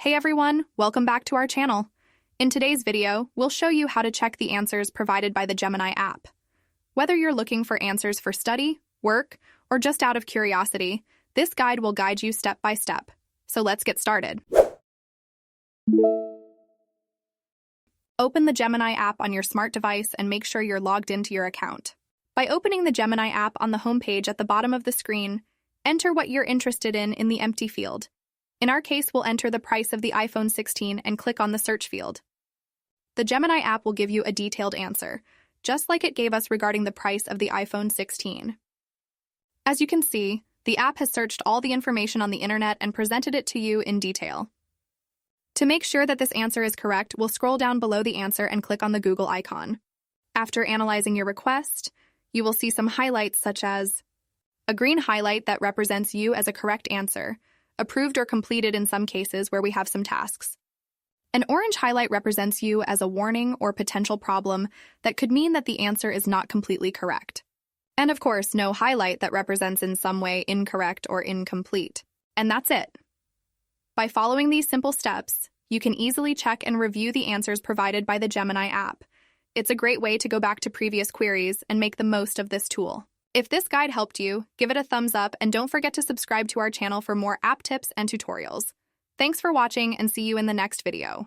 Hey everyone, welcome back to our channel. In today's video, we'll show you how to check the answers provided by the Gemini app. Whether you're looking for answers for study, work, or just out of curiosity, this guide will guide you step by step. So let's get started. Open the Gemini app on your smart device and make sure you're logged into your account. By opening the Gemini app on the home page at the bottom of the screen, enter what you're interested in the empty field. In our case, we'll enter the price of the iPhone 16 and click on the search field. The Gemini app will give you a detailed answer, just like it gave us regarding the price of the iPhone 16. As you can see, the app has searched all the information on the internet and presented it to you in detail. To make sure that this answer is correct, we'll scroll down below the answer and click on the Google icon. After analyzing your request, you will see some highlights such as a green highlight that represents you as a correct answer, approved or completed in some cases where we have some tasks. An orange highlight represents you as a warning or potential problem that could mean that the answer is not completely correct. And of course, no highlight that represents in some way incorrect or incomplete. And that's it. By following these simple steps, you can easily check and review the answers provided by the Gemini app. It's a great way to go back to previous queries and make the most of this tool. If this guide helped you, give it a thumbs up and don't forget to subscribe to our channel for more app tips and tutorials. Thanks for watching and see you in the next video.